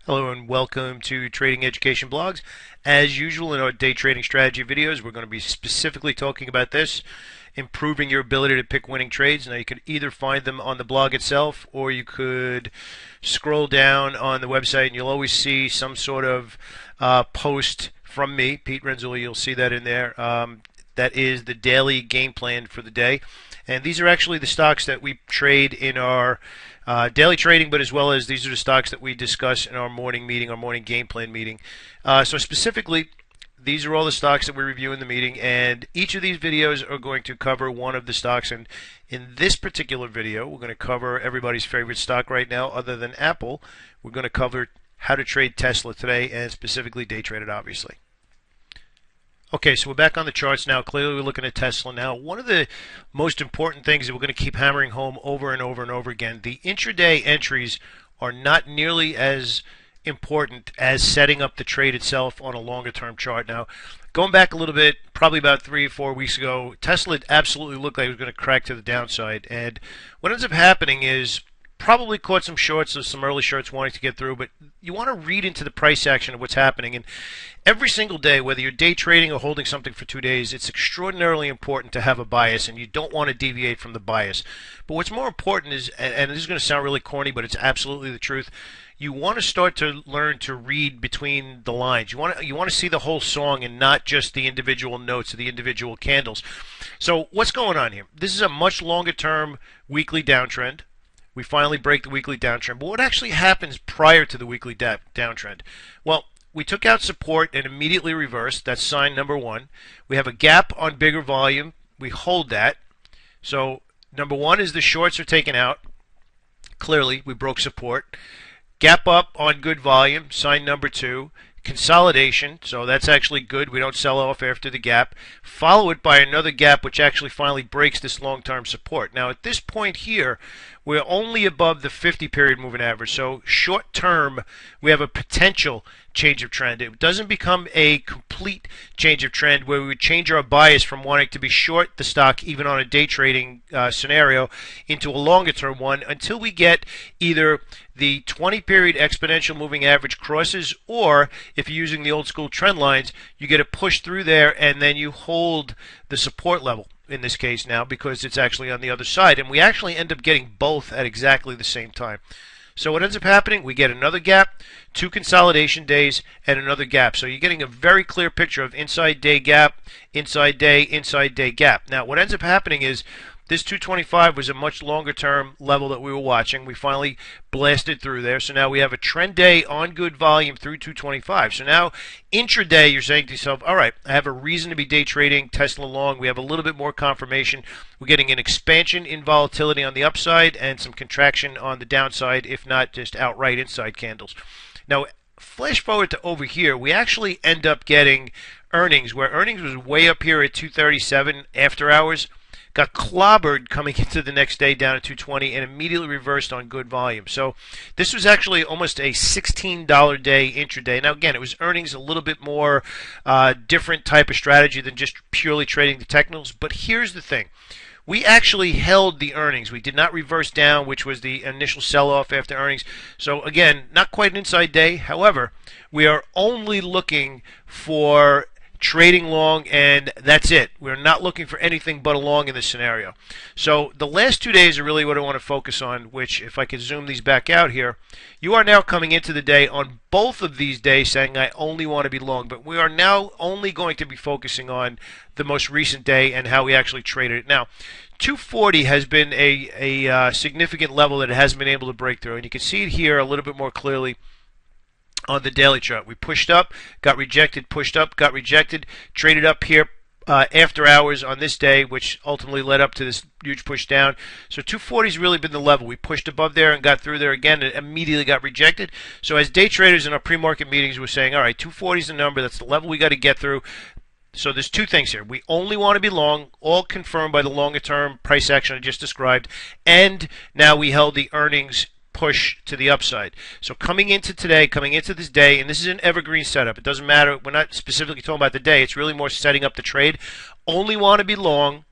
Hello and welcome to Trading Education Blogs. As usual in our day trading strategy videos, we're going to be specifically talking about this, improving your ability to pick winning trades. Now you could either find them on the blog itself or you could scroll down on the website and you'll always see some sort of post from me, Pete Renzulli. You'll see that in there. That is the daily game plan for the day. And these are actually the stocks that we trade in our daily trading, but as well as these are the stocks that we discuss in our morning meeting, our morning game plan meeting. So specifically, these are all the stocks that we review in the meeting, and each of these videos are going to cover one of the stocks. And in this particular video, we're going to cover everybody's favorite stock right now, other than Apple. We're going to cover how to trade Tesla today, and specifically day trade it, obviously. Okay, so we're back on the charts now. Clearly, we're looking at Tesla now. One of the most important things that we're going to keep hammering home over and over and over again, the intraday entries are not nearly as important as setting up the trade itself on a longer term chart. Now, going back a little bit, probably about 3 or 4 weeks ago, Tesla absolutely looked like it was going to crack to the downside. And what ends up happening is probably caught some shorts of some early shorts wanting to get through, but you want to read into the price action of what's happening. And every single day, whether you're day trading or holding something for 2 days, it's extraordinarily important to have a bias, and you don't want to deviate from the bias. But what's more important is, and this is going to sound really corny, but it's absolutely the truth, you want to start to learn to read between the lines. You want to see the whole song and not just the individual notes or the individual candles. So what's going on here? This is a much longer term weekly downtrend. We finally break the weekly downtrend. But what actually happens prior to the weekly downtrend? Well, we took out support and immediately reversed. That's sign number one. We have a gap on bigger volume. We hold that. So number one is the shorts are taken out. Clearly, we broke support. Gap up on good volume. Sign number two. Consolidation, so that's actually good. We don't sell off after the gap. Follow it by another gap, which actually finally breaks this long-term support. Now, at this point here, we're only above the 50-period moving average. So short-term, we have a potential change of trend. It doesn't become a complete change of trend where we would change our bias from wanting to be short the stock, even on a day trading scenario, into a longer-term one until we get either the 20-period exponential moving average crosses, or if you're using the old school trend lines, you get a push through there and then you hold the support level in this case now because it's actually on the other side. And we actually end up getting both at exactly the same time. So what ends up happening, we get another gap, 2 consolidation days, and another gap. So you're getting a very clear picture of inside day gap, inside day gap. Now what ends up happening is this 225 was a much longer term level that we were watching. We finally blasted through there. So now we have a trend day on good volume through 225. So now intraday you're saying to yourself, all right, I have a reason to be day trading Tesla long. We have a little bit more confirmation. We're getting an expansion in volatility on the upside and some contraction on the downside, if not just outright inside candles. Now flash forward to over here, we actually end up getting earnings, where earnings was way up here at 237 after hours. Got clobbered coming into the next day down at 220 and immediately reversed on good volume. So this was actually almost a $16 day intraday. Now again, it was earnings, a little bit more different type of strategy than just purely trading the technicals. But here's the thing. We actually held the earnings. We did not reverse down, which was the initial sell-off after earnings. So again, not quite an inside day. However, we are only looking for trading long, and that's it. We're not looking for anything but a long in this scenario. So the last 2 days are really what I want to focus on, which if I could zoom these back out here, you are now coming into the day on both of these days saying I only want to be long, but we are now only going to be focusing on the most recent day and how we actually traded it. Now, 240 has been a significant level that it hasn't been able to break through, and you can see it here a little bit more clearly on the daily chart. We pushed up, got rejected, pushed up, got rejected, traded up here after hours on this day, which ultimately led up to this huge push down. So 240 has really been the level. We pushed above there and got through there again and immediately got rejected. So as day traders in our pre-market meetings, we're saying, all right, 240 is the number. That's the level we got to get through. So there's two things here. We only want to be long, all confirmed by the longer term price action I just described, and now we held the earnings push to the upside. So coming into today, coming into this day, and this is an evergreen setup. It doesn't matter. We're not specifically talking about the day. It's really more setting up the trade. Only want to be long,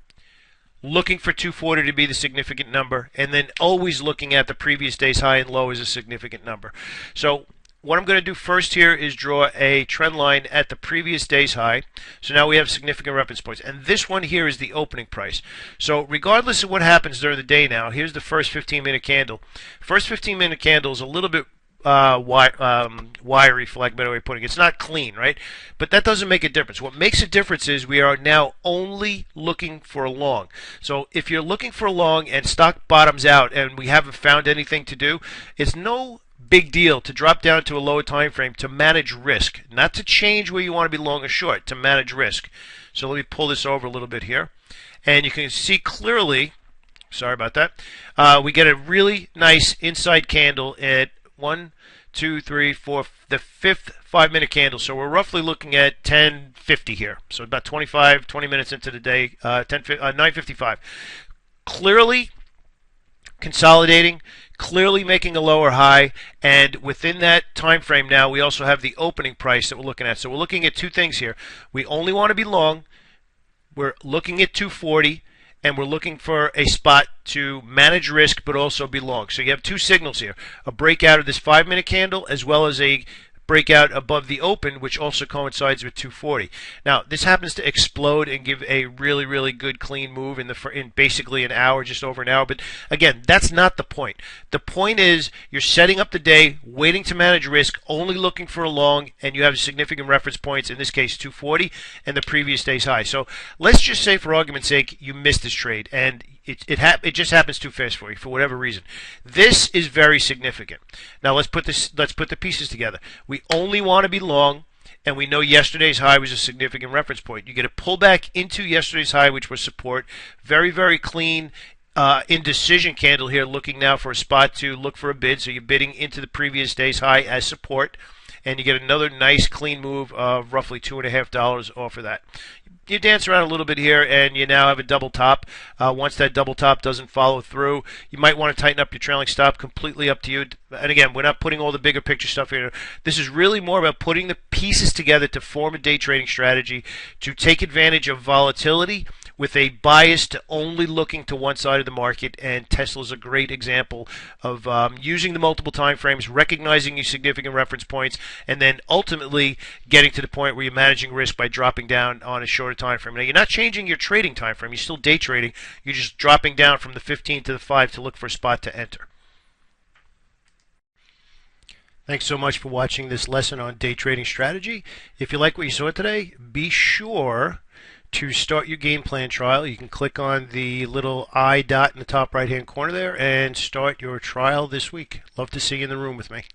looking for 240 to be the significant number, and then always looking at the previous day's high and low as a significant number. So what I'm going to do first here is draw a trend line at the previous day's high. So now we have significant reference points. And this one here is the opening price. So regardless of what happens during the day now, here's the first 15-minute candle. First 15-minute candle is a little bit wiry, for lack of a better way of putting it. It's not clean, right? But that doesn't make a difference. What makes a difference is we are now only looking for a long. So if you're looking for a long and stock bottoms out and we haven't found anything to do, it's no big deal to drop down to a lower time frame to manage risk, not to change where you want to be long or short, to manage risk. So let me pull this over a little bit here, and you can see clearly, sorry about that, we get a really nice inside candle at 1, 2, 3, 4, the fifth 5-minute candle. So we're roughly looking at 10:50 here, so about 20 minutes into the day, 9:55. Clearly consolidating, clearly making a lower high, and within that time frame now we also have the opening price that we're looking at. So we're looking at two things here. We only want to be long. We're looking at 240, and we're looking for a spot to manage risk but also be long. So you have two signals here, a breakout of this 5-minute candle as well as a breakout above the open, which also coincides with 240. Now, this happens to explode and give a really, really good clean move in basically an hour, just over an hour. But again, that's not the point. The point is you're setting up the day, waiting to manage risk, only looking for a long, and you have significant reference points, in this case 240, and the previous day's high. So let's just say, for argument's sake, you missed this trade, and it just happens too fast for you for whatever reason. This is very significant. Now let's put the pieces together. We only want to be long, and we know yesterday's high was a significant reference point. You get a pullback into yesterday's high, which was support. Very, very clean indecision candle here, looking now for a spot to look for a bid. So you're bidding into the previous day's high as support, and you get another nice clean move of roughly $2.50 off of that. You dance around a little bit here, and you now have a double top. Once that double top doesn't follow through, you might want to tighten up your trailing stop. Completely up to you. And again, we're not putting all the bigger picture stuff here. This is really more about putting the pieces together to form a day trading strategy to take advantage of volatility with a bias to only looking to one side of the market. And Tesla's a great example of using the multiple time frames, recognizing your significant reference points, and then ultimately getting to the point where you're managing risk by dropping down on a shorter time frame. Now, you're not changing your trading time frame. You're still day trading. You're just dropping down from the 15 to the 5 to look for a spot to enter. Thanks so much for watching this lesson on day trading strategy. If you like what you saw today, be sure to start your game plan trial. You can click on the little I dot in the top right hand corner there and start your trial this week. Love to see you in the room with me.